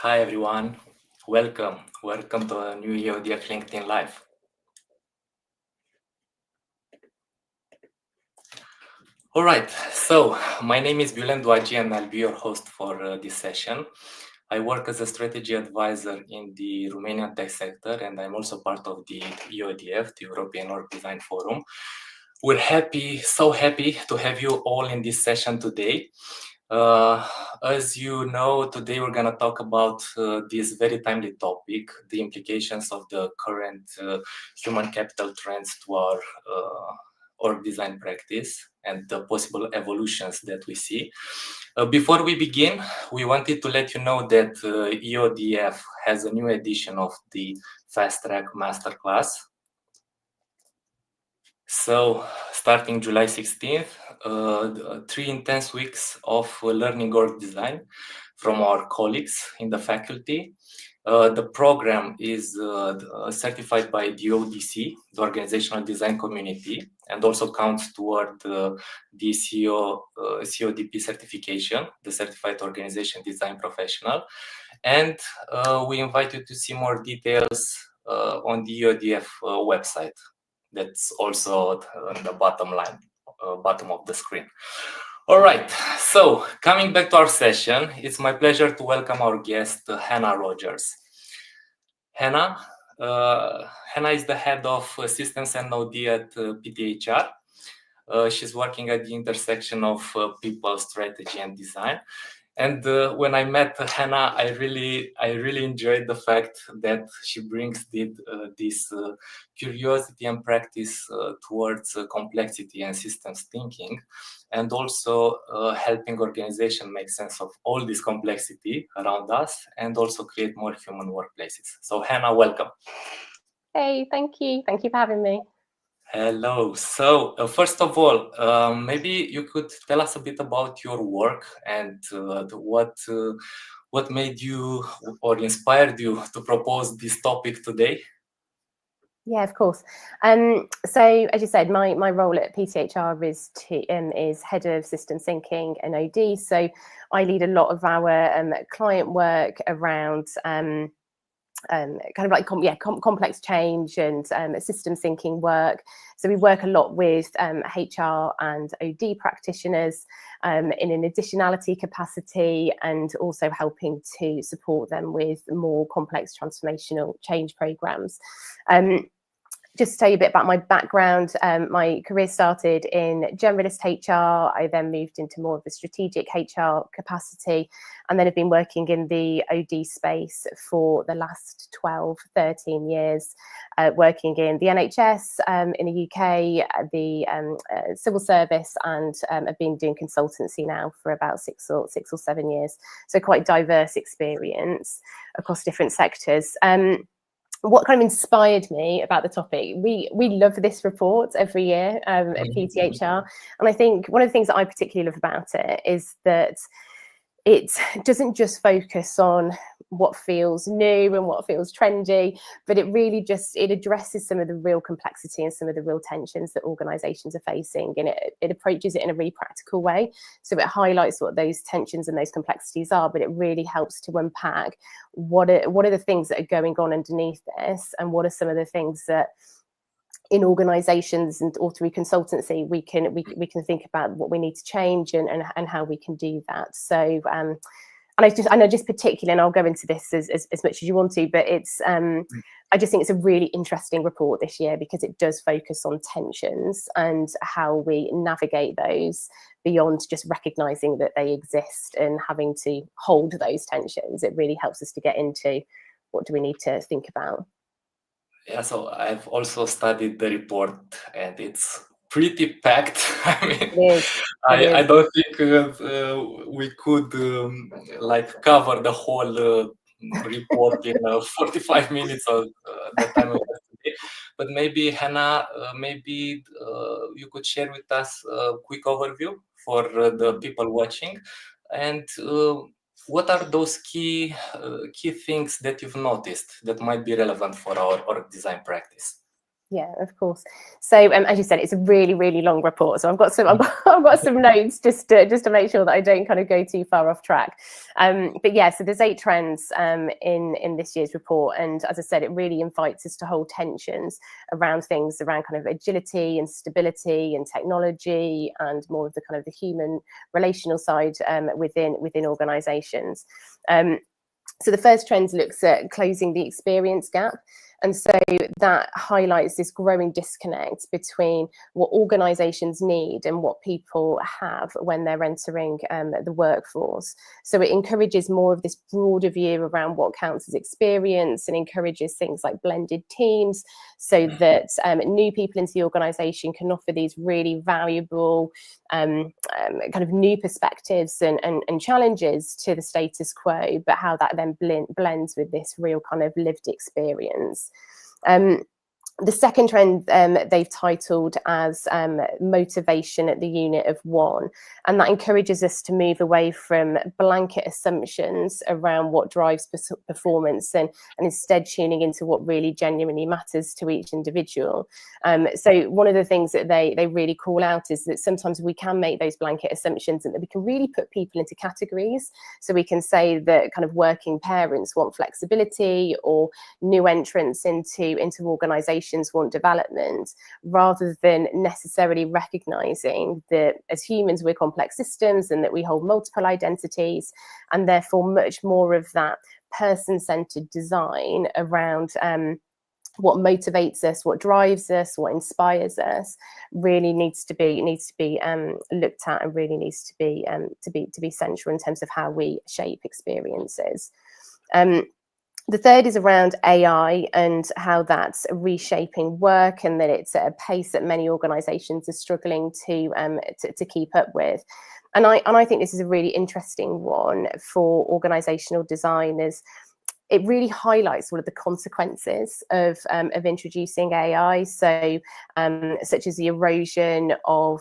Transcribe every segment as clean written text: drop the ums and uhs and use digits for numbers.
Hi everyone, welcome to a new EODF LinkedIn Live. All right, so my name is Bülent Duagi and I'll be your host for this session. I work as a strategy advisor in the Romanian tech sector and I'm also part of the EODF, the European Org Design Forum. We're so happy to have you all in this session today. As you know, today we're going to talk about this very timely topic, the implications of the current human capital trends to our org design practice and the possible evolutions that we see. Before we begin, we wanted to let you know that EODF has a new edition of the Fast Track Masterclass. So, starting July 16th, 3 intense weeks of learning org design from our colleagues in the faculty. The program is certified by the ODC, the Organizational Design Community, and also counts toward the CODP certification, the Certified Organization Design Professional. And we invite you to see more details on the EODF website. That's also on the bottom of the screen. All right, so coming back to our session, it's my pleasure to welcome our guest, Hannah Rogers. Hannah is the head of systems and OD at PTHR. She's working at the intersection of people, strategy, and design. And when I met Hannah, I really enjoyed the fact that she brings this curiosity and practice towards complexity and systems thinking, and also helping organization make sense of all this complexity around us, and also create more human workplaces. So Hannah, welcome. Hey, thank you. Thank you for having me. Hello. So, first of all, maybe you could tell us a bit about your work and what made you or inspired you to propose this topic today. Yeah, of course. So, as you said, my role at PTHR is head of systems thinking and OD. So, I lead a lot of our client work around kind of like complex change and systems thinking work. So we work a lot with HR and OD practitioners in an additionality capacity, and also helping to support them with more complex transformational change programs. Just to tell you a bit about my background, my career started in generalist HR. I then moved into more of a strategic HR capacity, and then have been working in the OD space for the last 12, 13 years, working in the NHS in the UK, the civil service, and have been doing consultancy now for about 6 or 7 years. So quite diverse experience across different sectors. What kind of inspired me about the topic? We love this report every year at PTHR, and I think one of the things that I particularly love about it is that it doesn't just focus on what feels new and what feels trendy, but it really it addresses some of the real complexity and some of the real tensions that organisations are facing, and it approaches it in a really practical way. So it highlights what those tensions and those complexities are, but it really helps to unpack what are the things that are going on underneath this, and what are some of the things that in organizations or through consultancy we can think about what we need to change and how we can do that. So and I know just particularly, and I'll go into this as much as you want to, but it's I just think it's a really interesting report this year because it does focus on tensions and how we navigate those beyond just recognizing that they exist and having to hold those tensions. It really helps us to get into what do we need to think about. Yeah, so I've also studied the report, and it's pretty packed. I mean, I don't think we could like cover the whole report in 45 minutes of the time we have today. But maybe Hannah, maybe you could share with us a quick overview for the people watching, and what are those key things that you've noticed that might be relevant for our org design practice? Yeah, of course. So as you said, it's a really, really long report. So I've got some notes just to make sure that I don't kind of go too far off track. But yeah, so there's 8 trends in this year's report, and as I said, it really invites us to hold tensions around things around kind of agility and stability and technology, and more of the kind of the human relational side within organisations. So the first trend looks at closing the experience gap. And so that highlights this growing disconnect between what organisations need and what people have when they're entering the workforce. So it encourages more of this broader view around what counts as experience, and encourages things like blended teams, so that new people into the organisation can offer these really valuable kind of new perspectives and challenges to the status quo, but how that then blends with this real kind of lived experience. The second trend they've titled as motivation at the unit of one, and that encourages us to move away from blanket assumptions around what drives performance, and instead tuning into what really genuinely matters to each individual. So one of the things that they really call out is that sometimes we can make those blanket assumptions, and that we can really put people into categories. So we can say that kind of working parents want flexibility, or new entrants into organisations want development, rather than necessarily recognizing that as humans we're complex systems, and that we hold multiple identities, and therefore much more of that person-centered design around what motivates us, what drives us, what inspires us, really needs to be looked at, and really needs to be central in terms of how we shape experiences. The third is around AI and how that's reshaping work, and that it's at a pace that many organisations are struggling to keep up with. And I think this is a really interesting one for organisational designers. It really highlights one of the consequences of introducing AI, so such as the erosion of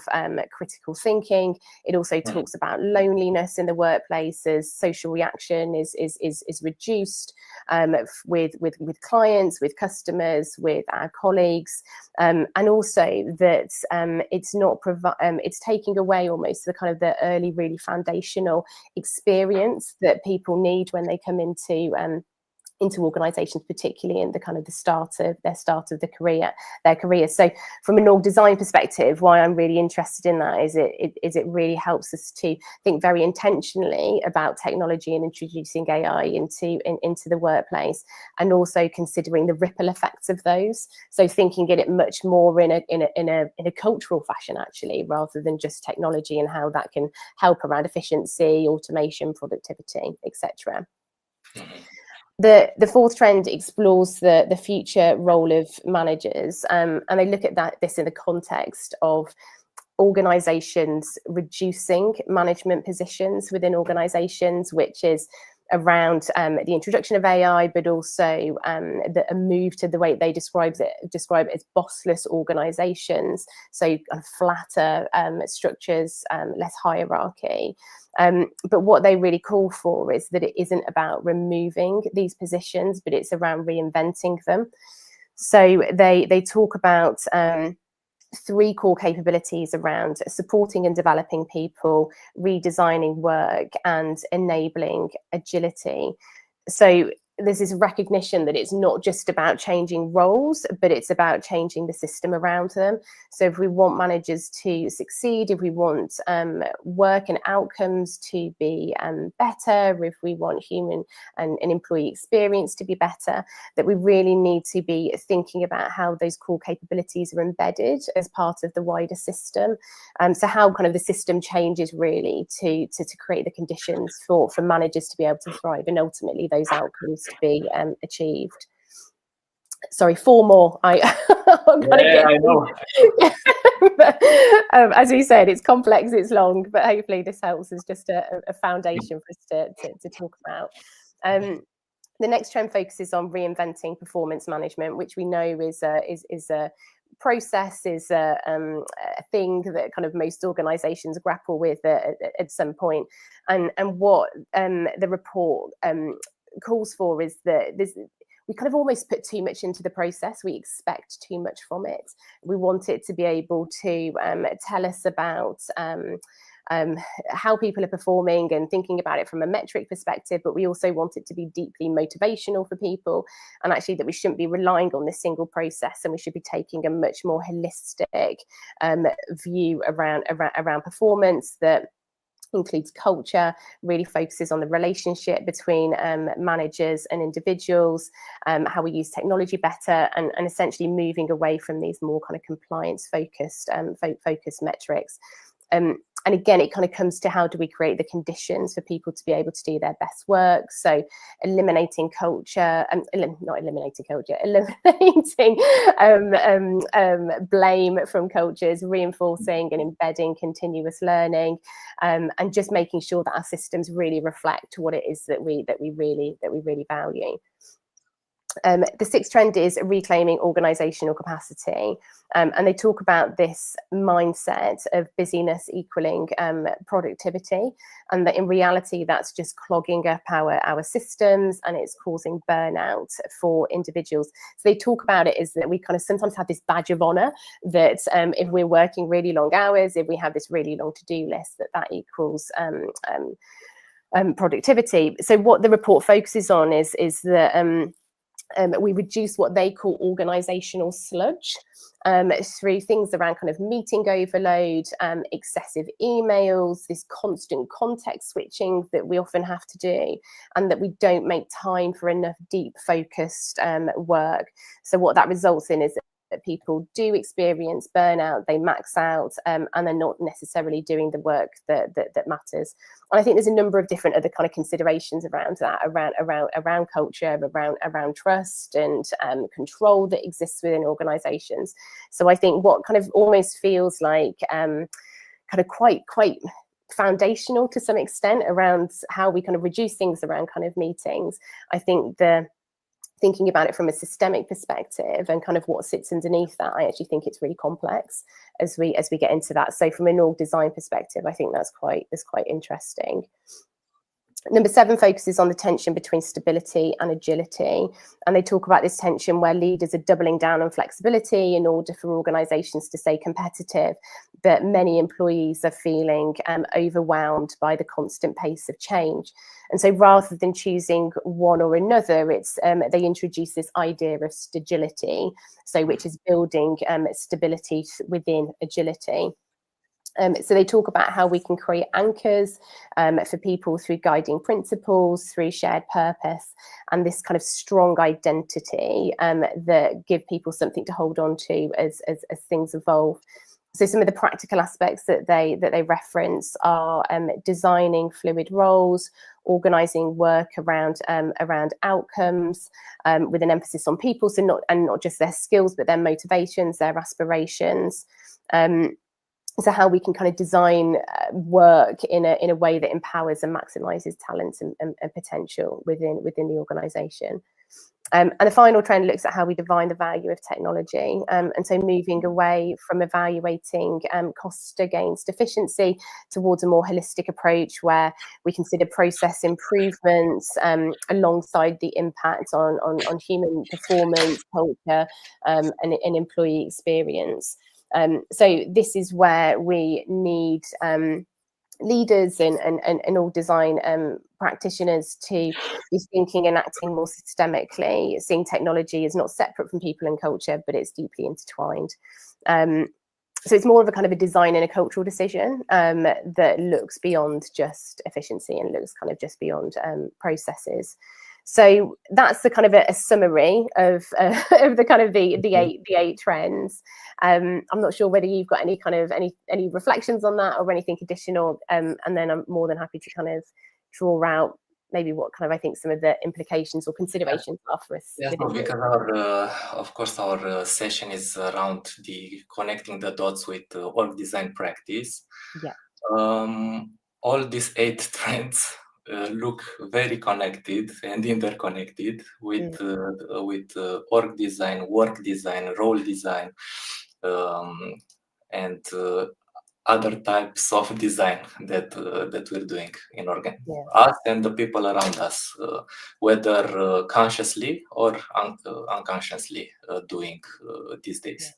critical thinking. It also talks about loneliness in the workplace, as social reaction is reduced with clients, with customers, with our colleagues, and also that it's taking away almost the kind of the early, really foundational experience that people need when they come into organisations, particularly in the kind of the start of their career. So from an org design perspective, why I'm really interested in that is it really helps us to think very intentionally about technology and introducing AI into the workplace, and also considering the ripple effects of those. So thinking it much more in a cultural fashion, actually, rather than just technology and how that can help around efficiency, automation, productivity, etc. The fourth trend explores the future role of managers, and they look at this in the context of organisations reducing management positions within organisations, which is around the introduction of AI, but also a move to the way they describe it as bossless organisations, so flatter structures, less hierarchy. But what they really call for is that it isn't about removing these positions, but it's around reinventing them. So they talk about 3 core capabilities around supporting and developing people, redesigning work, and enabling agility. So there's this recognition that it's not just about changing roles, but it's about changing the system around them. So if we want managers to succeed, if we want work and outcomes to be better, if we want human and employee experience to be better, that we really need to be thinking about how those core capabilities are embedded as part of the wider system. So how kind of the system changes really to create the conditions for managers to be able to thrive, and ultimately those outcomes to be achieved. Sorry, 4 more. I know. But, as we said, it's complex, it's long, but hopefully this helps as just a foundation for us to talk about. The next trend focuses on reinventing performance management, which we know is a process, is a thing that kind of most organisations grapple with at some point. And what the report calls for is that we kind of almost put too much into the process. We expect too much from it. We want it to be able to tell us about how people are performing and thinking about it from a metric perspective, but we also want it to be deeply motivational for people, and actually that we shouldn't be relying on this single process, and we should be taking a much more holistic view around performance that includes culture, really focuses on the relationship between managers and individuals, how we use technology better, and essentially moving away from these more kind of compliance focused metrics. And again, it kind of comes to how do we create the conditions for people to be able to do their best work. So eliminating culture, not eliminating culture, eliminating blame from cultures, reinforcing and embedding continuous learning, and just making sure that our systems really reflect what it is that we really value. The sixth trend is reclaiming organizational capacity, and they talk about this mindset of busyness equaling productivity, and that in reality that's just clogging up our systems, and it's causing burnout for individuals. So they talk about it as that we kind of sometimes have this badge of honor that if we're working really long hours, if we have this really long to-do list, that equals productivity. So what the report focuses on is that we reduce what they call organizational sludge through things around kind of meeting overload, excessive emails, this constant context switching that we often have to do, and that we don't make time for enough deep focused work. So what that results in is that people do experience burnout, they max out, and they're not necessarily doing the work that matters. And I think there's a number of different other kind of considerations around that, around culture, around trust and control that exists within organizations. So I think what kind of almost feels like kind of quite foundational to some extent around how we kind of reduce things around kind of meetings. I think thinking about it from a systemic perspective and kind of what sits underneath that, I actually think it's really complex as we get into that. So from an org design perspective, I think that's quite interesting. Number 7 focuses on the tension between stability and agility. And they talk about this tension where leaders are doubling down on flexibility in order for organizations to stay competitive. But many employees are feeling overwhelmed by the constant pace of change. And so rather than choosing one or another, it's they introduce this idea of stagility, so which is building stability within agility. So they talk about how we can create anchors for people through guiding principles, through shared purpose, and this kind of strong identity that give people something to hold on to as things evolve. So some of the practical aspects that they reference are designing fluid roles, organising work around outcomes, with an emphasis on people, so not just their skills, but their motivations, their aspirations. So how we can kind of design work in a way that empowers and maximizes talent and potential within the organization. And the final trend looks at how we define the value of technology, and so moving away from evaluating cost against efficiency towards a more holistic approach where we consider process improvements alongside the impact on human performance, culture, and employee experience. So this is where we need leaders and all design practitioners to be thinking and acting more systemically, seeing technology as not separate from people and culture, but it's deeply intertwined. So it's more of a kind of a design and a cultural decision that looks beyond just efficiency and looks kind of just beyond processes. So that's the kind of a summary of the kind of the eight trends. I'm not sure whether you've got any kind of any reflections on that or anything additional, and then I'm more than happy to kind of draw out maybe what kind of I think some of the implications or considerations are for us. Yes, no, because of course our session is around the connecting the dots with org design practice. Yeah. All these 8 trends look very connected and interconnected with org design, work design, role design, and other types of design that that we're doing in us and the people around us, whether consciously or unconsciously doing these days.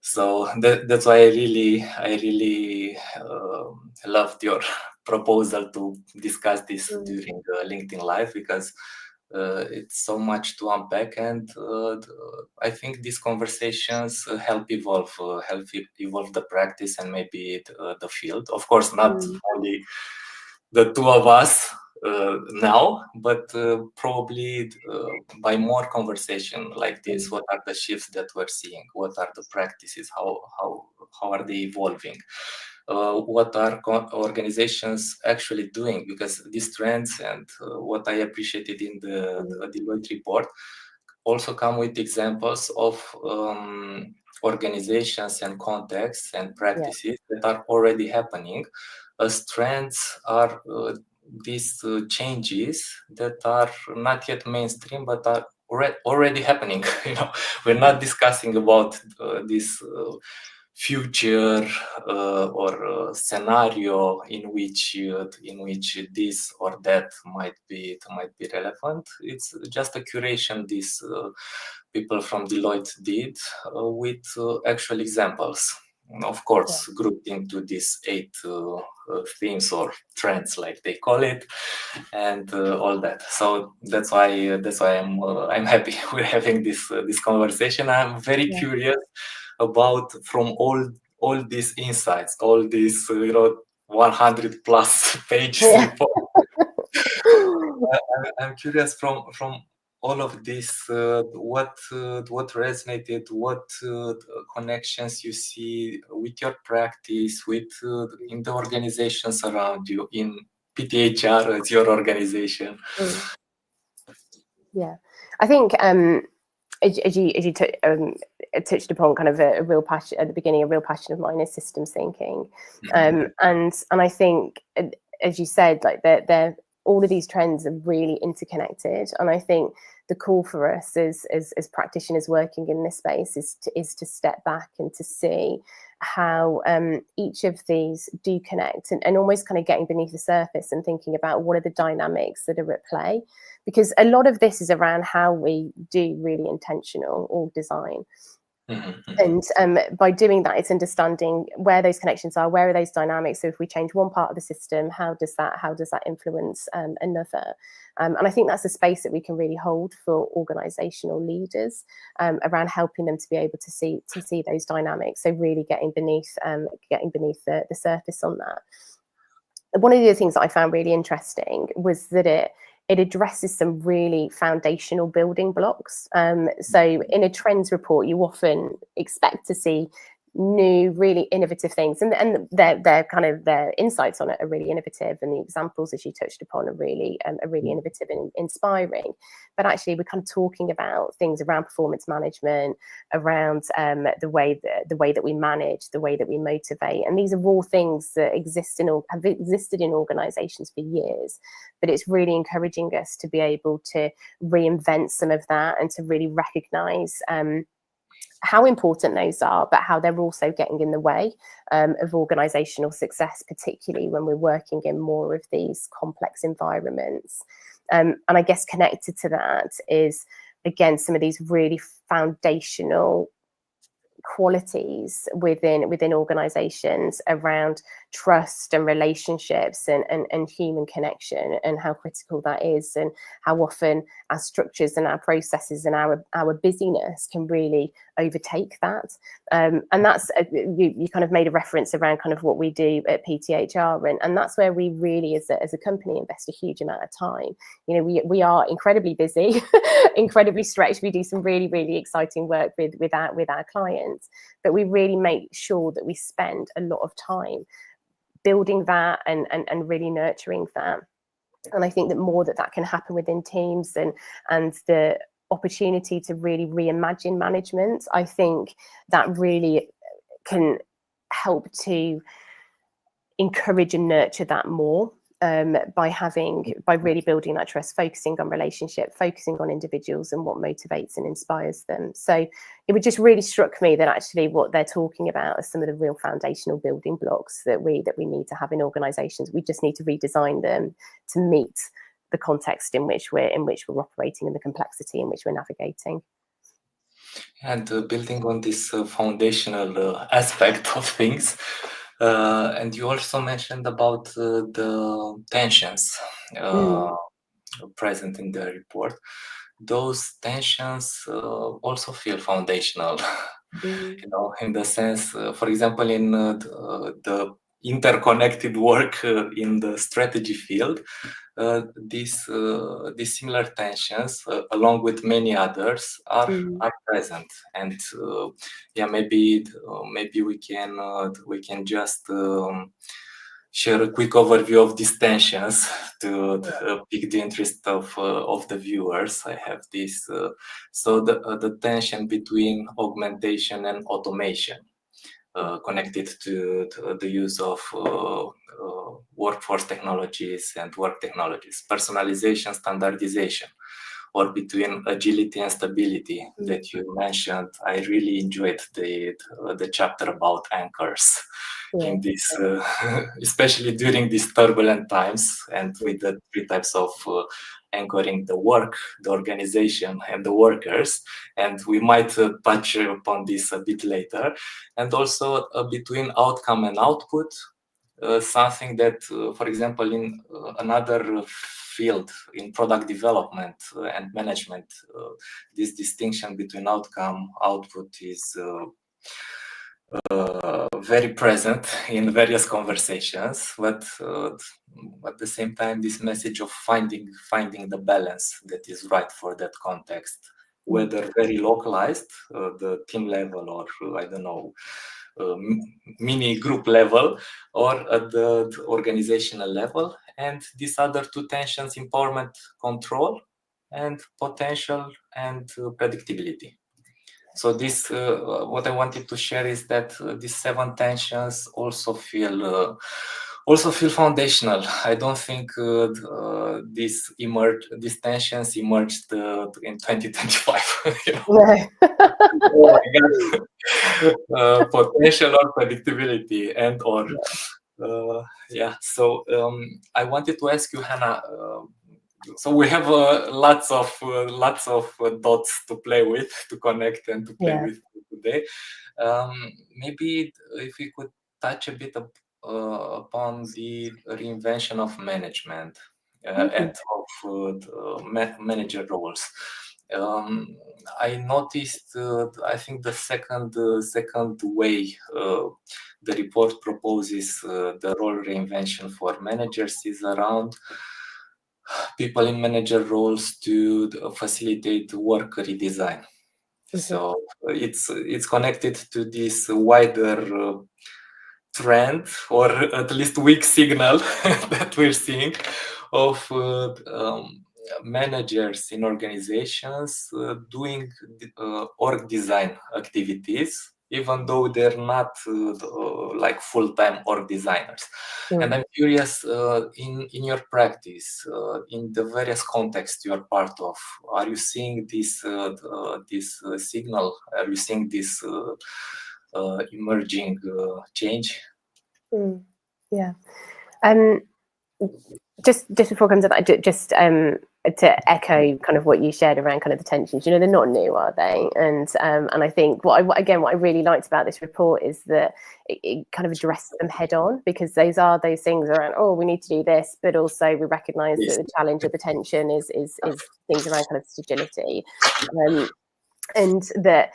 So that's why I really loved your proposal to discuss this during LinkedIn Live, because it's so much to unpack, and I think these conversations help evolve the practice and maybe the field. Of course, not only the two of us now, but probably by more conversation like this, what are the shifts that we're seeing? What are the practices? How are they evolving? What are organizations actually doing? Because these trends and what I appreciated in the Deloitte report also come with examples of organizations and contexts and practices that are already happening. As trends are these changes that are not yet mainstream but are already happening. We're not discussing about this future or scenario in which this or that might be relevant. It's just a curation these people from Deloitte did with actual examples. Of course, grouped into these 8 themes or trends, like they call it, and all that. So that's why I'm happy we're having this conversation. I'm very curious about, from all these insights, all these 100 plus pages report. I'm curious from all of this, what resonated, what connections you see with your practice, with in the organizations around you, in PTHR as your organization. Yeah, I think as you touched upon, kind of a real passion at the beginning, a real passion of mine is systems thinking, and I think, as you said, like they're all of these trends are really interconnected, and I think the call for us as practitioners working in this space is to step back and to see how each of these do connect, and almost kind of getting beneath the surface and thinking about what are the dynamics that are at play, because a lot of this is around how we do really intentional org design. And by doing that, it's understanding where those connections are, where are those dynamics. So if we change one part of the system, how does that influence another? And I think that's a space that we can really hold for organizational leaders around helping them to be able to see those dynamics. So really getting beneath the surface on that. One of the other things that I found really interesting was that it addresses some really foundational building blocks. So in a trends report, you often expect to see new, really innovative things, and their insights on it are really innovative, and the examples, as you touched upon, are really innovative and inspiring. But actually, we're kind of talking about things around performance management, around the way that we manage, the way that we motivate, and these are all things that have existed in organisations for years. But it's really encouraging us to be able to reinvent some of that and to really recognise how important those are, but how they're also getting in the way of organisational success, particularly when we're working in more of these complex environments. And I guess connected to that is, again, some of these really foundational qualities within organizations around trust and relationships and human connection, and how critical that is, and how often our structures and our processes and our busyness can really overtake that. And that's you kind of made a reference around kind of what we do at PTHR, and that's where we really as a company invest a huge amount of time. We are incredibly busy, incredibly stretched. We do some really, really exciting work with our clients, but we really make sure that we spend a lot of time building that and really nurturing that. And I think that more that can happen within teams, and the opportunity to really reimagine management, I think that really can help to encourage and nurture that more. by really building that trust, focusing on relationship, focusing on individuals and what motivates and inspires them. So it would just really struck me that actually what they're talking about are some of the real foundational building blocks that we need to have in organizations. We just need to redesign them to meet the context in which we're operating and the complexity in which we're navigating. And building on this foundational aspect of things, and you also mentioned about the tensions present in the report. Those tensions also feel foundational, you know, in the sense, for example, in the interconnected work in the strategy field, these similar tensions, along with many others, are present. And yeah, maybe we can just share a quick overview of these tensions to pique the interest of the viewers. I have this. So the tension between augmentation and automation, connected to the use of workforce technologies and work technologies, personalization, standardization, or between agility and stability that you mentioned. I really enjoyed the chapter about anchors in this, especially during these turbulent times, and with the 3 types of anchoring: the work, the organization, and the workers. And we might touch upon this a bit later. And also between outcome and output, something that, for example, in another field, in product development and management, this distinction between outcome, output is very present in various conversations, but at the same time, this message of finding the balance that is right for that context, whether very localized, the team level, or I don't know, mini group level, or at the organizational level. And these other 2 tensions: empowerment, control, and potential and predictability. So this, what I wanted to share is that these 7 tensions also feel foundational. I don't think these tensions emerged in 2025. You know? Oh my God. Potential or predictability, and or yeah. So I wanted to ask you, Hannah. So we have lots of dots to play with, to connect and to play with today. Maybe if we could touch a bit upon the reinvention of management and of manager roles. I noticed, I think the second way the report proposes the role reinvention for managers is around people in manager roles to facilitate work redesign. So it's connected to this wider trend, or at least weak signal that we're seeing of managers in organizations doing org design activities, even though they're not like full-time org designers. And I'm curious, in your practice, in the various contexts you are part of, are you seeing this signal? Are you seeing this emerging change? Yeah. Just before I come to that, just to echo kind of what you shared around kind of the tensions, you know, they're not new, are they? And I think what I really liked about this report is that it kind of addresses them head on, because those things around, oh, we need to do this, but also we recognise that the challenge of the tension is things around kind of fragility, and that.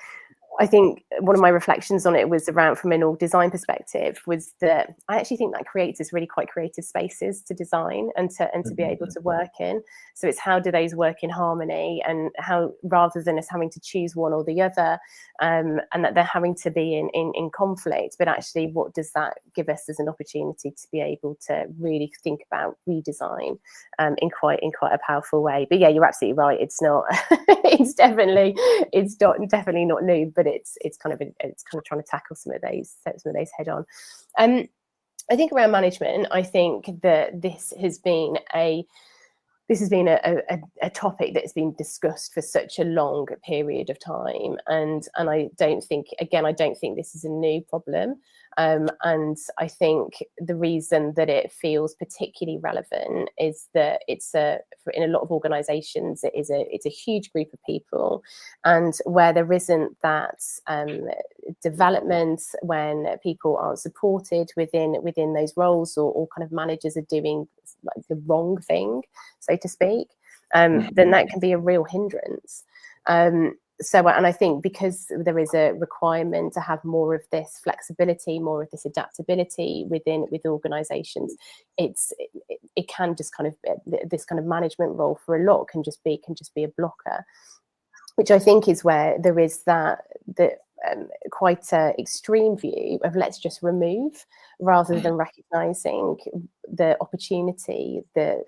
I think one of my reflections on it was around, from an org design perspective, was that I actually think that creates this really quite creative spaces to design and to be able to work in. So it's how do those work in harmony, and how, rather than us having to choose one or the other, and that they're having to be in conflict, but actually what does that give us as an opportunity to be able to really think about redesign in quite a powerful way. But yeah, you're absolutely right. It's not. It's definitely not new, but it's kind of trying to tackle some of those head on. I think around management, I think that this has been a topic that's been discussed for such a long period of time, and I don't think this is a new problem. And I think the reason that it feels particularly relevant is that in a lot of organisations it's a huge group of people, and where there isn't that development, when people aren't supported within those roles, or kind of managers are doing like the wrong thing, so to speak, then that can be a real hindrance. And I think because there is a requirement to have more of this flexibility, more of this adaptability with organisations, it can just kind of, this kind of management role for a lot can just be a blocker, which I think is where there is that quite extreme view of let's just remove, rather than recognising the opportunity that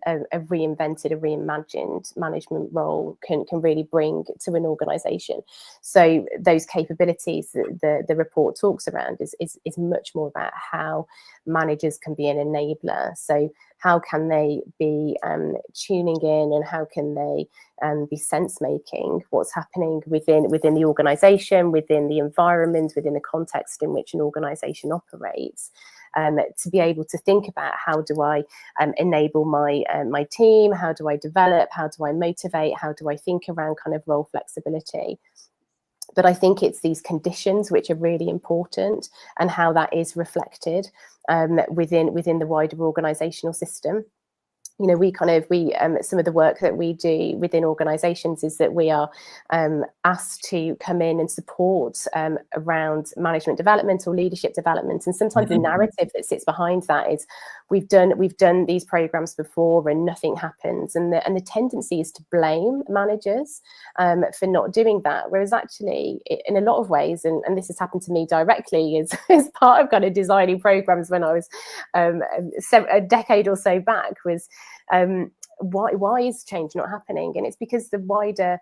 a reinvented, a reimagined management role can really bring to an organisation. So those capabilities that the report talks around is much more about how managers can be an enabler. So how can they be tuning in, and how can they be sense making what's happening within the organisation, within the environment, within the context in which an organisation operates, to be able to think about how do I enable my team, how do I develop, how do I motivate, how do I think around kind of role flexibility. But I think it's these conditions which are really important, and how that is reflected within the wider organisational system. You know, some of the work that we do within organisations is that we are asked to come in and support around management development or leadership development, and sometimes the narrative that sits behind that is we've done these programs before and nothing happens, and the tendency is to blame managers for not doing that, whereas actually in a lot of ways, and this has happened to me directly as part of kind of designing programs when I was a decade or so back, was why is change not happening? And it's because the wider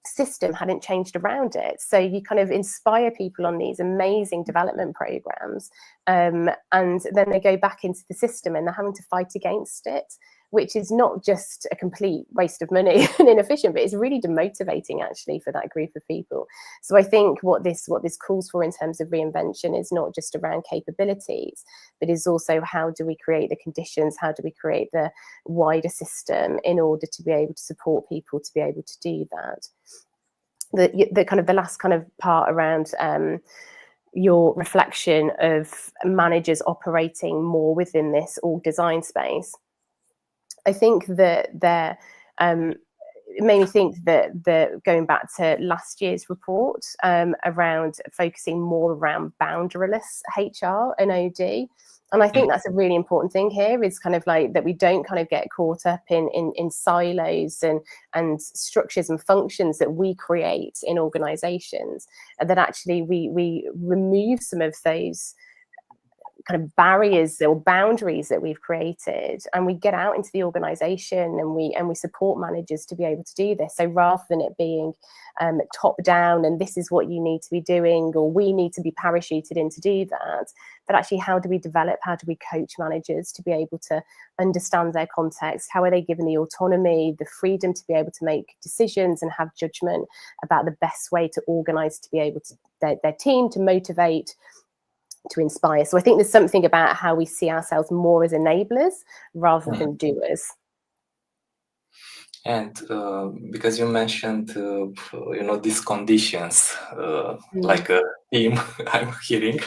system hadn't changed around it. So you kind of inspire people on these amazing development programs, and then they go back into the system and they're having to fight against it, which is not just a complete waste of money and inefficient, but it's really demotivating actually for that group of people. So I think what this calls for in terms of reinvention is not just around capabilities, but is also how do we create the conditions, how do we create the wider system in order to be able to support people to be able to do that. The kind of the last kind of part around your reflection of managers operating more within this org design space. I think that it made me think that going back to last year's report around focusing more around boundaryless HR and OD. And I think that's a really important thing here, is kind of like that we don't kind of get caught up in silos and structures and functions that we create in organizations, and that actually we remove some of those kind of barriers or boundaries that we've created, and we get out into the organization and we support managers to be able to do this. So rather than it being top down and this is what you need to be doing, or we need to be parachuted in to do that, but actually how do we develop, how do we coach managers to be able to understand their context? How are they given the autonomy, the freedom to be able to make decisions and have judgment about the best way to organize, to be able to their team, to motivate, to inspire. So I think there's something about how we see ourselves more as enablers rather than doers. And because you mentioned, these conditions, like a theme I'm hearing,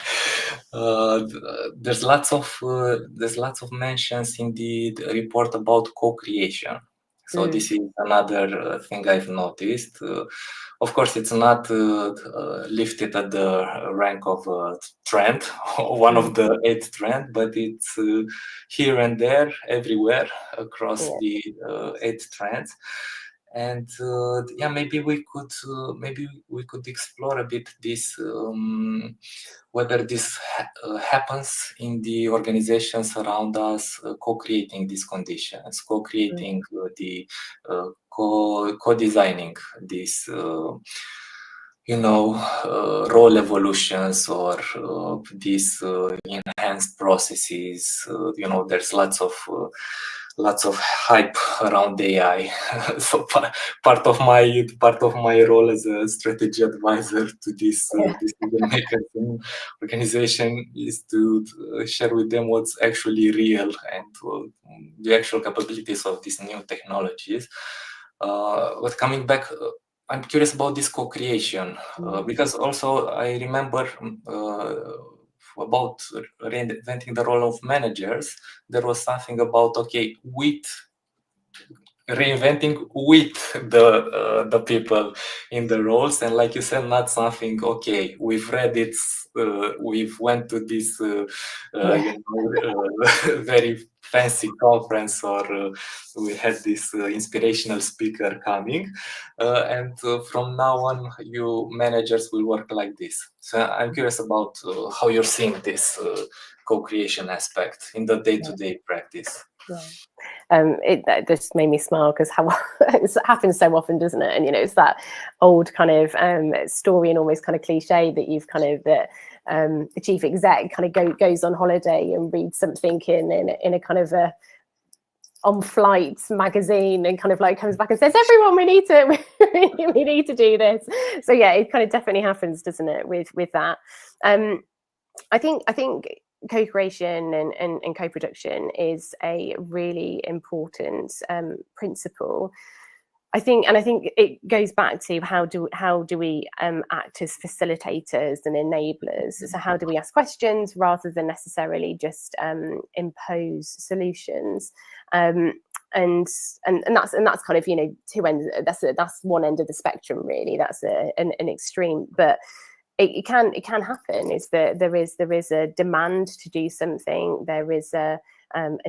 there's lots of mentions in the report about co-creation. So this is another thing I've noticed. Of course, it's not lifted at the rank of a trend, one of the 8 trends, but it's here and there, everywhere across the 8 trends. And maybe we could explore a bit this, whether this happens in the organizations around us, co-creating these conditions, co-creating the co-designing this role evolutions or these enhanced processes. There's lots of hype around AI. So part of my role as a strategy advisor to these decision makers in organization is to share with them what's actually real and the actual capabilities of these new technologies. But coming back, I'm curious about this co-creation because also I remember about reinventing the role of managers. There was something about reinventing with the people in the roles, and like you said, not something we've read it, we've went to this very fancy conference, or we had this inspirational speaker coming, and from now on you managers will work like this. So I'm curious about how you're seeing this co-creation aspect in the day-to-day practice. That just made me smile because how it happens so often, doesn't it? And it's that old kind of story and almost kind of cliche that you've kind of that the chief exec kind of goes on holiday and reads something in a kind of a on flight magazine and kind of like comes back and says, everyone, we need to do this. So yeah, it kind of definitely happens, doesn't it, with that. I think co-creation and co-production is a really important principle. I think it goes back to how do we act as facilitators and enablers. So how do we ask questions rather than necessarily just impose solutions? And that's kind of two ends. That's one end of the spectrum, really. That's an extreme, but it can happen. Is that there is a demand to do something. There is an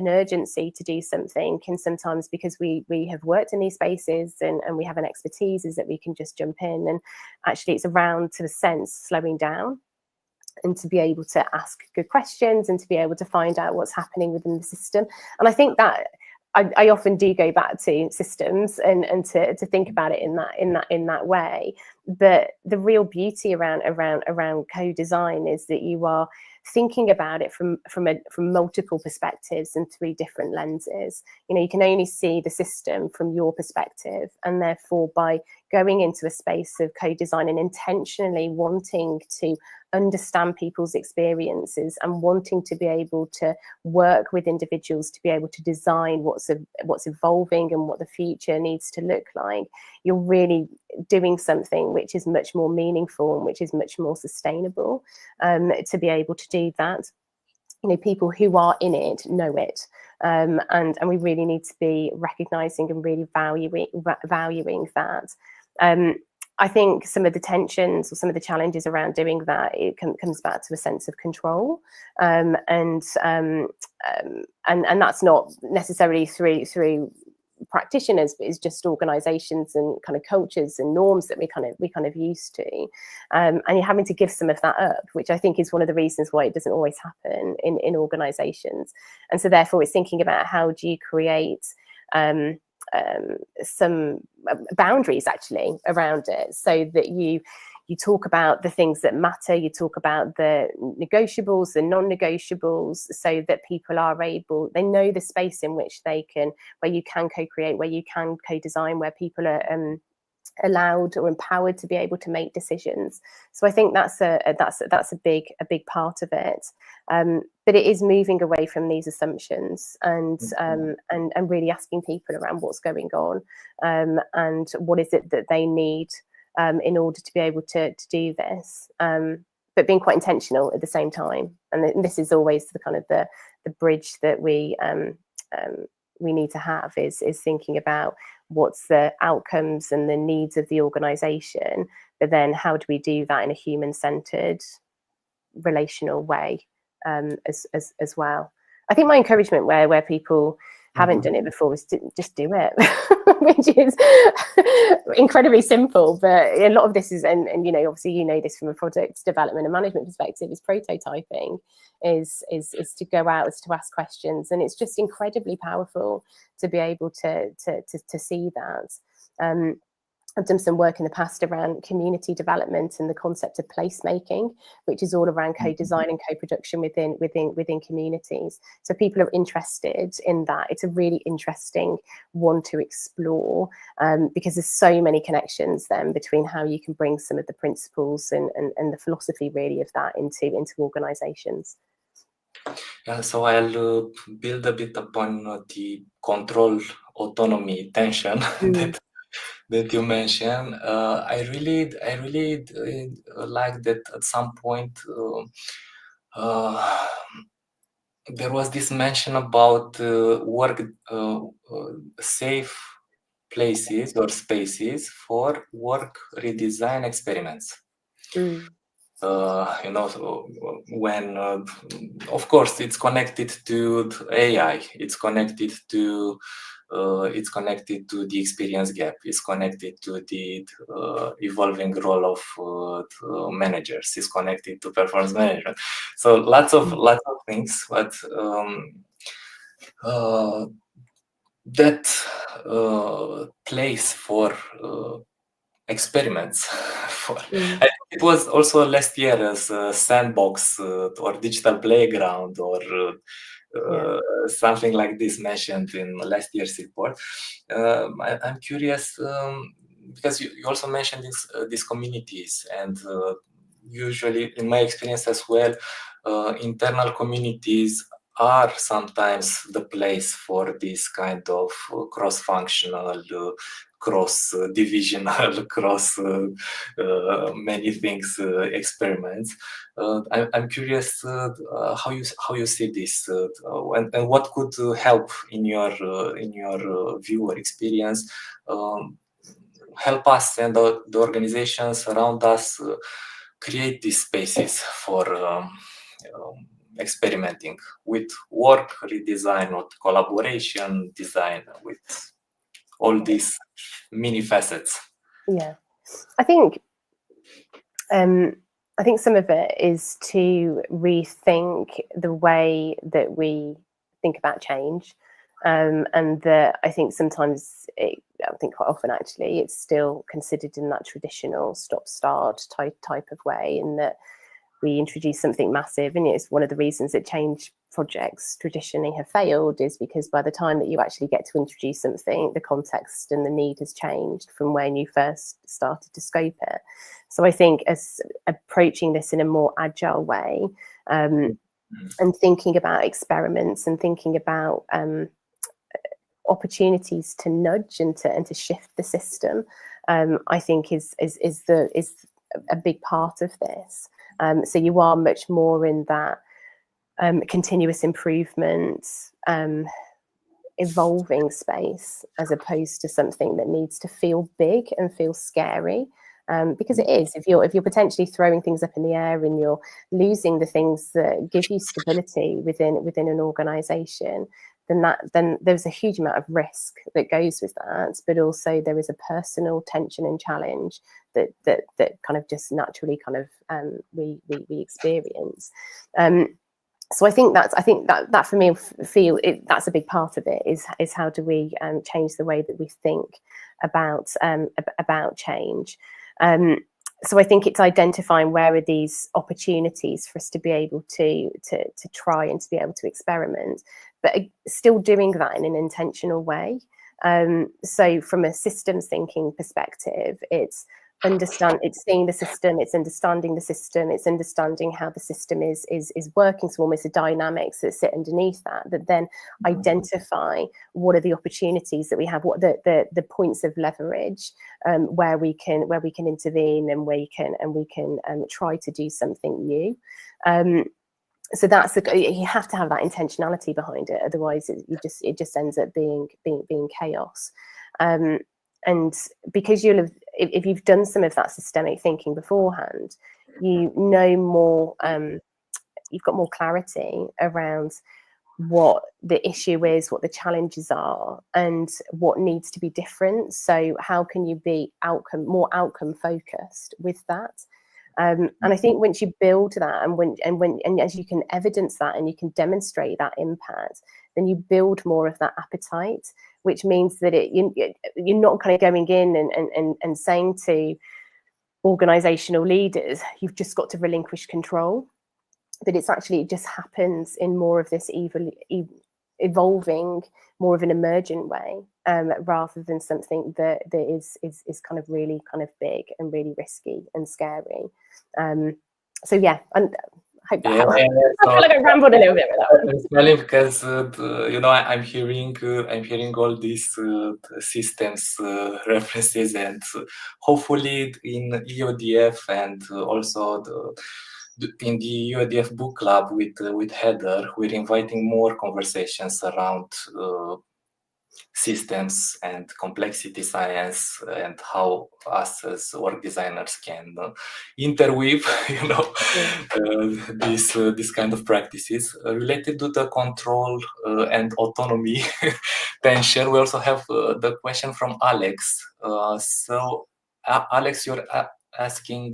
urgency to do something, and sometimes because we have worked in these spaces and we have an expertise, is that we can just jump in, and actually it's around, to a sense, slowing down and to be able to ask good questions and to be able to find out what's happening within the system. And I think that I often do go back to systems and to think about it in that way. But the real beauty around co-design is that you are thinking about it from multiple perspectives and through different lenses. You can only see the system from your perspective, and therefore by going into a space of co-design and intentionally wanting to understand people's experiences and wanting to be able to work with individuals to be able to design what's evolving and what the future needs to look like, you're really doing something which is much more meaningful and which is much more sustainable. To be able to do that, people who are in it know it, and we really need to be recognizing and really valuing that. I think some of the tensions or some of the challenges around doing that, it comes back to a sense of control, and that's not necessarily through practitioners, but it's just organizations and kind of cultures and norms that we kind of used to, and you're having to give some of that up, which I think is one of the reasons why it doesn't always happen in organizations. And so therefore it's thinking about how do you create some boundaries actually around it, so that you talk about the things that matter, you talk about the negotiables, the non-negotiables, so that people are able, they know the space in which where you can co-create, where you can co-design, where people are allowed or empowered to be able to make decisions. So I think that's a big part of it. But it is moving away from these assumptions and really asking people around what's going on, and what is it that they need in order to be able to do this, but being quite intentional at the same time. And this is always the kind of the bridge that we need to have, is thinking about what's the outcomes and the needs of the organization, but then how do we do that in a human-centered, relational way, as well. I think my encouragement where people haven't done it before is to just do it, which is incredibly simple. But a lot of this is, and obviously this from a product development and management perspective, is prototyping, is to go out, is to ask questions, and it's just incredibly powerful to be able to see that. I've done some work in the past around community development and the concept of placemaking, which is all around co-design and co-production within communities. So if people are interested in that, it's a really interesting one to explore, because there's so many connections then between how you can bring some of the principles and the philosophy really of that into organizations. Yeah, so I'll build a bit upon the control, autonomy, tension that you mentioned. I really like that at some point there was this mention about work safe places or spaces for work redesign experiments. You know, so when of course it's connected to AI, it's connected to the experience gap, it's connected to the evolving role of managers, it's connected to performance management. So lots of things, but that place for experiments for I think it was also last year as a sandbox or digital playground or something like this mentioned in last year's report. I'm curious because you also mentioned these communities, and usually in my experience as well, internal communities are sometimes the place for this kind of cross-functional, cross-divisional, cross many things experiments. I'm curious how you see this, and what could help in your view or experience, help us and the organizations around us create these spaces for experimenting with work redesign or collaboration design, with all these many facets. Yeah, I think some of it is to rethink the way that we think about change, and that I think sometimes, I think quite often actually, it's still considered in that traditional stop-start type of way, in that we introduce something massive, and it's one of the reasons that change projects traditionally have failed, is because by the time that you actually get to introduce something, the context and the need has changed from when you first started to scope it. So I think as approaching this in a more agile way, and thinking about experiments and thinking about opportunities to nudge and to shift the system, I think is a big part of this. So you are much more in that continuous improvement, evolving space, as opposed to something that needs to feel big and feel scary. Because it is, if you're potentially throwing things up in the air and you're losing the things that give you stability within an organization, then there's a huge amount of risk that goes with that, but also there is a personal tension and challenge that kind of just naturally kind of we experience. So I think that for me, that's a big part of it, is how do we change the way that we think about change. So I think it's identifying where are these opportunities for us to be able to try and to be able to experiment, but still doing that in an intentional way. So from a systems thinking perspective, it's seeing the system, it's understanding the system, it's understanding how the system is working, so almost the dynamics that sit underneath that then identify what are the opportunities that we have, what the points of leverage, where we can intervene, and we can try to do something new. So you have to have that intentionality behind it, otherwise it just ends up being chaos. And because if you've done some of that systemic thinking beforehand, you know more, you've got more clarity around what the issue is, what the challenges are, and what needs to be different. So how can you be more outcome focused with that? And I think once you build that, and as you can evidence that and you can demonstrate that impact, then you build more of that appetite, which means that you're not kind of going in and saying to organizational leaders, you've just got to relinquish control. But it just happens in more of this evolving, more of an emergent way, rather than something that is kind of really kind of big and really risky and scary. So yeah, and I hope that helps. I feel like I rambled a little bit with that. I'm smiling because I'm hearing all these systems references, and hopefully in EODF and also in the EODF book club with Heather, we're inviting more conversations around systems and complexity science, and how us as org designers can interweave, this kind of practices related to the control and autonomy tension. We also have the question from Alex. So, Alex, you're asking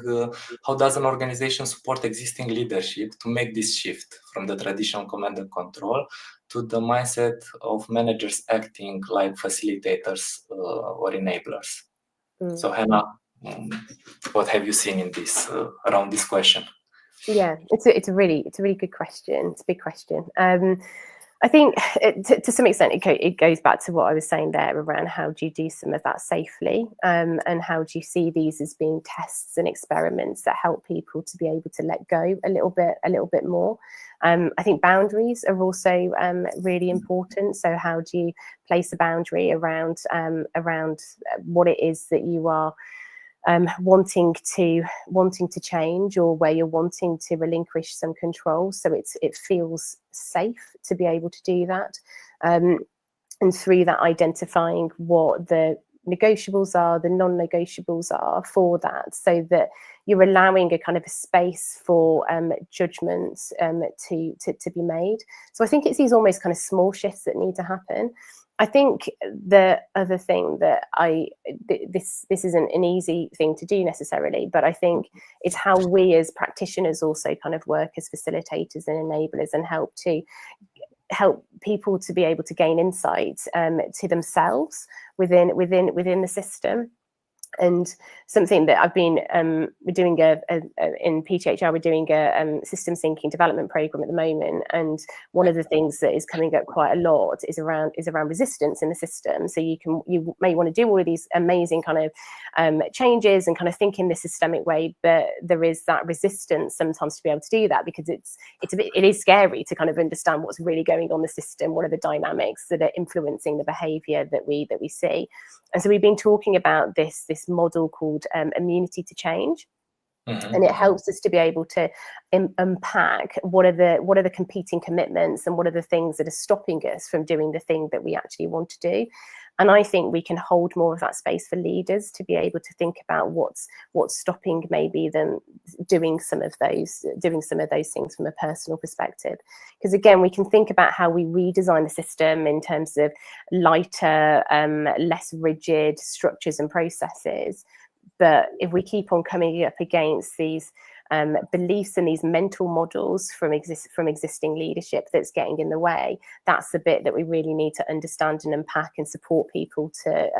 how does an organization support existing leadership to make this shift from the traditional command and control to the mindset of managers acting like facilitators or enablers? So Hannah, what have you seen in this around this question? Yeah, it's a really good question. It's a big question. I think to some extent it goes back to what I was saying there around how do you do some of that safely, and how do you see these as being tests and experiments that help people to be able to let go a little bit more. I think boundaries are also really important. So how do you place a boundary around what it is that you are wanting to change, or where you're wanting to relinquish some control, so it feels safe to be able to do that, and through that identifying what the negotiables are, the non-negotiables are for that, so that you're allowing a kind of a space for judgments to be made. So I think it's these almost kind of small shifts that need to happen. I think the other thing that this isn't an easy thing to do necessarily, but I think it's how we as practitioners also kind of work as facilitators and enablers, and help people to be able to gain insight to themselves within the system. And something that I've been we're doing in PTHR, we're doing a system thinking development program at the moment, and one of the things that is coming up quite a lot is around resistance in the system. So you may want to do all of these amazing kind of changes and kind of think in this systemic way, but there is that resistance sometimes to be able to do that, because it is scary to kind of understand what's really going on in the system, what are the dynamics that are influencing the behaviour that we see. And so we've been talking about this model called immunity to change. Mm-hmm. And it helps us to be able to unpack what are the competing commitments, and what are the things that are stopping us from doing the thing that we actually want to do. And I think we can hold more of that space for leaders to be able to think about what's stopping maybe them doing some of those things from a personal perspective. Because again, we can think about how we redesign the system in terms of lighter, less rigid structures and processes. But if we keep on coming up against these beliefs and these mental models from existing leadership that's getting in the way, that's the bit that we really need to understand and unpack, and support people to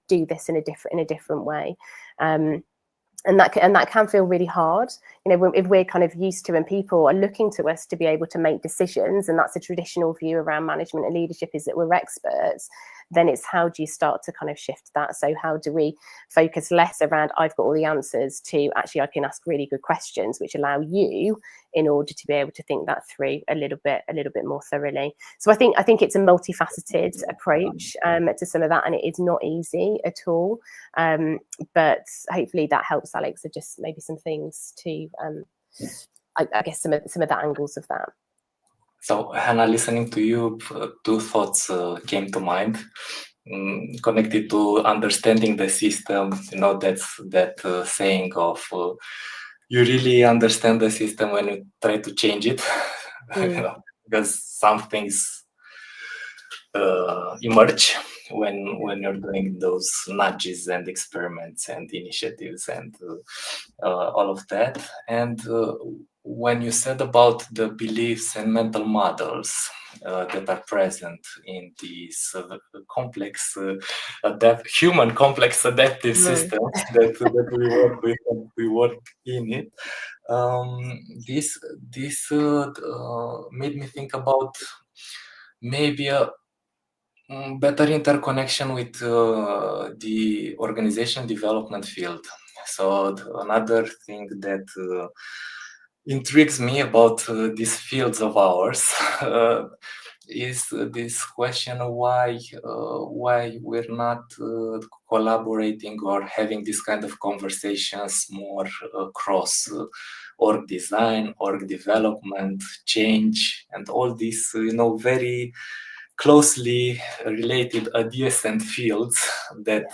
do this in a different way. And that can feel really hard, if we're kind of used to, and people are looking to us to be able to make decisions, and that's a traditional view around management and leadership, is that we're experts. Then it's how do you start to kind of shift that? So how do we focus less around I've got all the answers, to actually I can ask really good questions which allow you in order to be able to think that through a little bit more thoroughly. So I think it's a multifaceted approach to some of that, and it is not easy at all. But hopefully that helps, Alex, with just maybe some things to I guess some of the angles of that. So Hannah, listening to you, two thoughts came to mind, connected to understanding the system. That's that saying of you really understand the system when you try to change it, because some things emerge when you're doing those nudges and experiments and initiatives and all of that. And when you said about the beliefs and mental models that are present in these complex, human complex adaptive systems that we work with and we work in it, this made me think about maybe a better interconnection with the organization development field. So another thing that intrigues me about these fields of ours is this question of why we're not collaborating or having this kind of conversations more across org design, org development, change, and all these very closely related adjacent fields that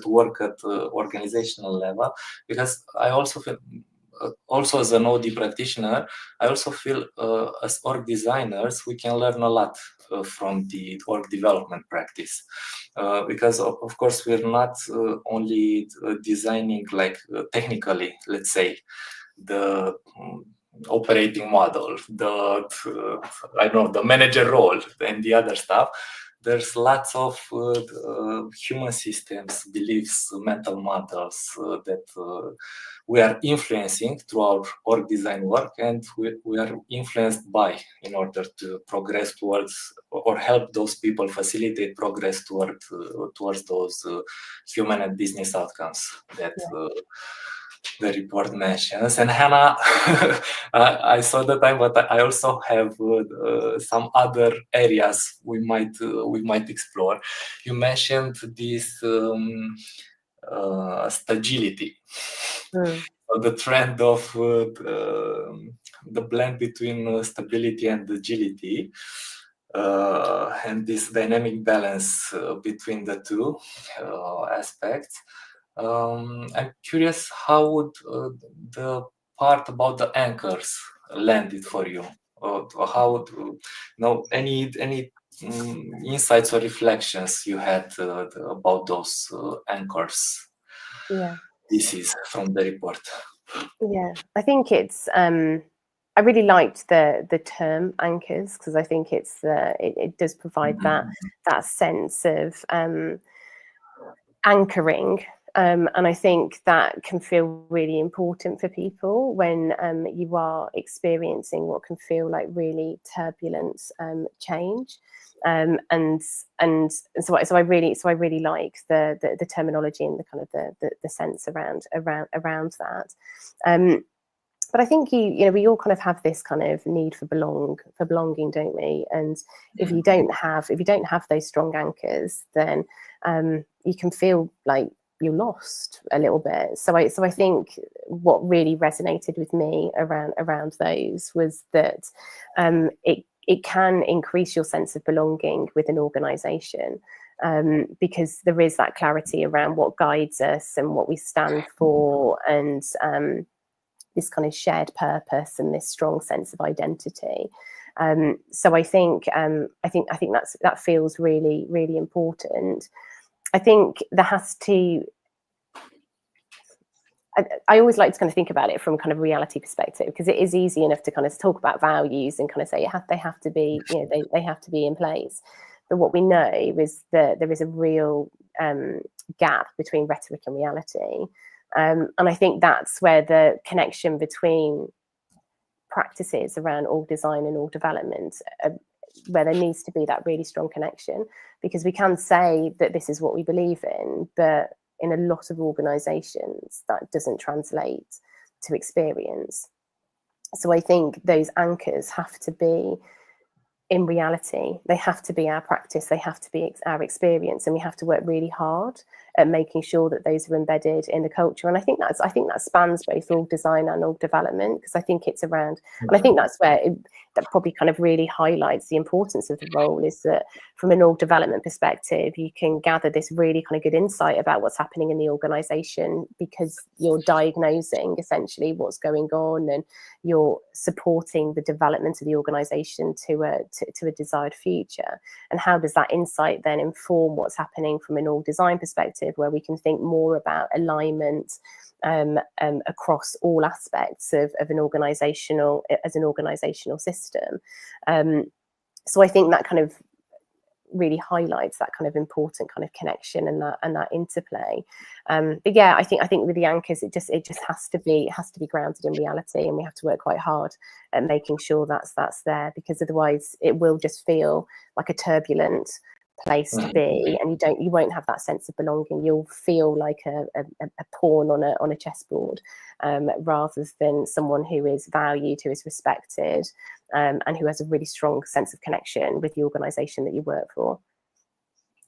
work at organizational level. Because I also feel, also as an OD practitioner, I also feel as org designers, we can learn a lot from the org development practice. Because of course, we're not only designing like technically, let's say, the operating model, I don't know, the manager role and the other stuff. There's lots of human systems, beliefs, mental models that we are influencing through our org design work, and we are influenced by in order to progress towards or help those people facilitate progress towards those human and business outcomes that the report mentions. And Hannah, I saw the time, but I also have some other areas we might explore. You mentioned this stagility, the trend of the blend between stability and agility. And this dynamic balance between the two aspects. I'm curious, how would the part about the anchors landed for you? How would, any insights or reflections you had about those anchors? Yeah. This is from the report. Yeah, I think it's. I really liked the term anchors, because I think it does provide that sense of anchoring, and I think that can feel really important for people when you are experiencing what can feel like really turbulent change. And so I really like the terminology and the kind of the sense around that. But I think we all kind of have this kind of need for belonging, don't we? And if you don't have those strong anchors, then you can feel like you're lost a little bit. So I think what really resonated with me around those was that it can increase your sense of belonging with an organization, because there is that clarity around what guides us and what we stand for, and this kind of shared purpose and this strong sense of identity. So I think that feels really, really important. I think there has to. I always like to kind of think about it from kind of reality perspective, because it is easy enough to kind of talk about values and kind of say they have to be, they have to be in place. But what we know is that there is a real gap between rhetoric and reality. And I think that's where the connection between practices around org design and org development, where there needs to be that really strong connection, because we can say that this is what we believe in, but in a lot of organizations that doesn't translate to experience. So I think those anchors have to be in reality. They have to be our practice, they have to be our experience, and we have to work really hard at making sure that those are embedded in the culture. And I think that spans both org design and org development, because I think it's around, and I think that's where that probably kind of really highlights the importance of the role, is that from an org development perspective, you can gather this really kind of good insight about what's happening in the organization, because you're diagnosing essentially what's going on, and you're supporting the development of the organization to a desired future. And how does that insight then inform what's happening from an org design perspective, perspective, where we can think more about alignment across all aspects of an organizational system. So I think that kind of really highlights that kind of important kind of connection and that interplay. But yeah, I think with the anchors, it just has to be grounded in reality, and we have to work quite hard at making sure that's there, because otherwise it will just feel like a turbulent place to be, and you won't have that sense of belonging. You'll feel like a pawn on a chessboard, rather than someone who is valued, who is respected, and who has a really strong sense of connection with the organization that you work for.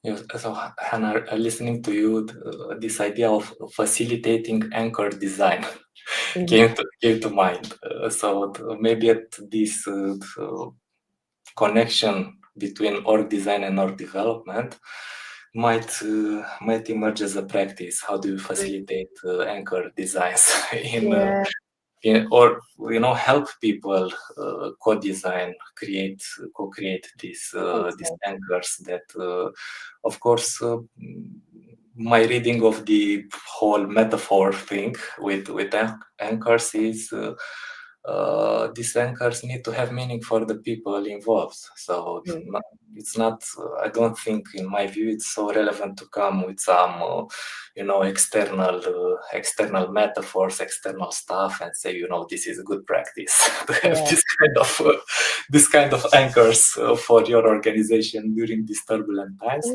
Yes, so Hannah, listening to you, this idea of facilitating anchor design came to mind. So maybe at this connection between org design and org development might emerge as a practice. How do you facilitate anchor designs or help people co-design, co-create these anchors that, of course, my reading of the whole metaphor thing with anchors is these anchors need to have meaning for the people involved. So it's not, I don't think, in my view, it's so relevant to come with some external metaphors, external stuff, and say, this is a good practice to have this kind of anchors for your organization during these turbulent times.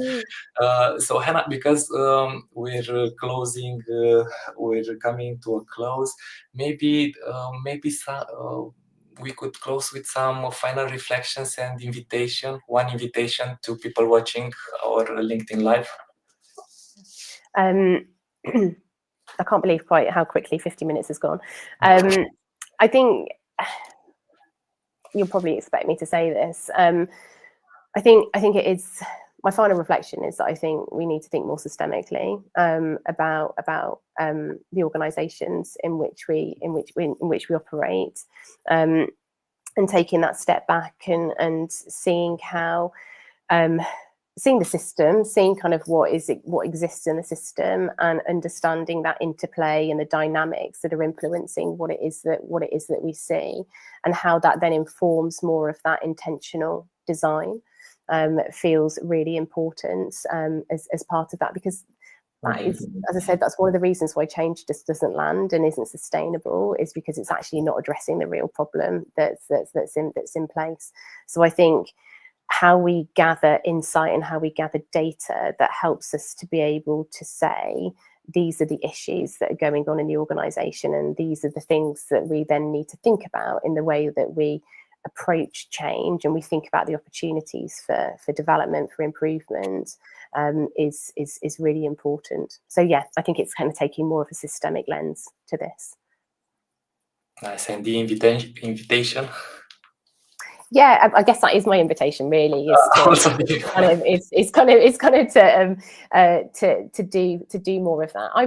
So Hannah, because we're coming to a close, maybe we could close with some final reflections and one invitation to people watching our LinkedIn Live. I can't believe quite how quickly 50 minutes has gone. I think you'll probably expect me to say this. I think it is, my final reflection is that I think we need to think more systemically about the organisations in which we operate, and taking that step back and seeing how. Seeing the system, seeing kind of what exists in the system, and understanding that interplay and the dynamics that are influencing what it is that we see, and how that then informs more of that intentional design, feels really important as part of that, because that is, as I said, that's one of the reasons why change just doesn't land and isn't sustainable, is because it's actually not addressing the real problem that's in place. So I think how we gather insight and how we gather data that helps us to be able to say, these are the issues that are going on in the organisation, and these are the things that we then need to think about in the way that we approach change, and we think about the opportunities for development, for improvement, is really important. So yeah, I think it's kind of taking more of a systemic lens to this. Nice. And the invitation? Yeah, I guess that is my invitation. Really, is to do more of that. I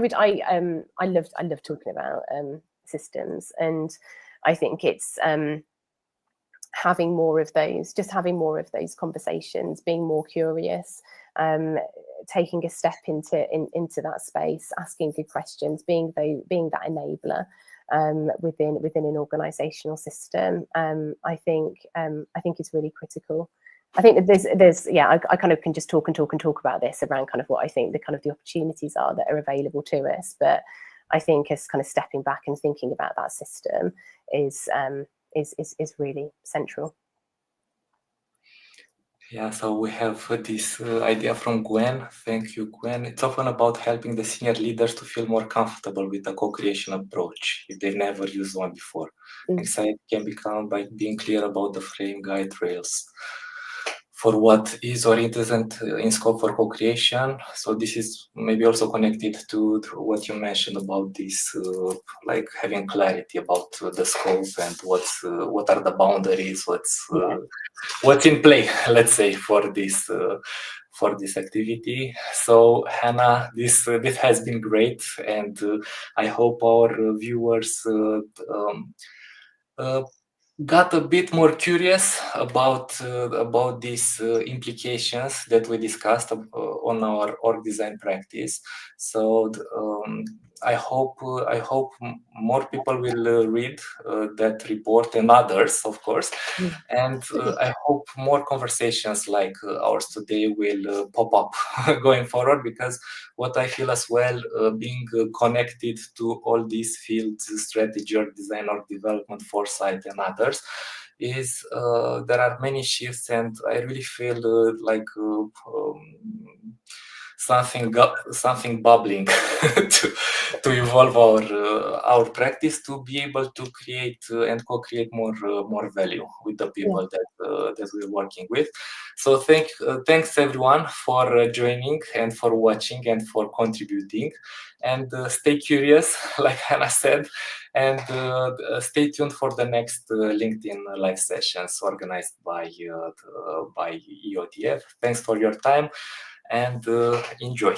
love talking about systems, and I think it's having more of those conversations, being more curious, taking a step into that space, asking good questions, being that enabler. Within an organizational system, I think it's really critical. I think that there's I kind of can just talk about this around kind of what I think the opportunities are that are available to us, but I think as kind of stepping back and thinking about that system is really central. Yeah, so we have this idea from Gwen. Thank you, Gwen. It's often about helping the senior leaders to feel more comfortable with a co-creation approach if they've never used one before. Anxiety can become by being clear about the frame, guide rails for what is or isn't in scope for co-creation. So this is maybe also connected to what you mentioned about this, like having clarity about the scope and what are the boundaries, what's in play, let's say, for this activity. So Hannah, this has been great, and I hope our viewers got a bit more curious about these implications that we discussed on our org design practice. So I hope more people will read that report, and others, of course. And I hope more conversations like ours today will pop up going forward, because what I feel as well, being connected to all these fields, strategy or design or development, foresight and others, is there are many shifts, and I really feel like something bubbling to evolve our practice, to be able to create and co-create more value with the people that we're working with. So thanks everyone for joining and for watching and for contributing, and stay curious, like Hannah said, and stay tuned for the next LinkedIn live sessions organized by EOTF. Thanks for your time, and enjoy.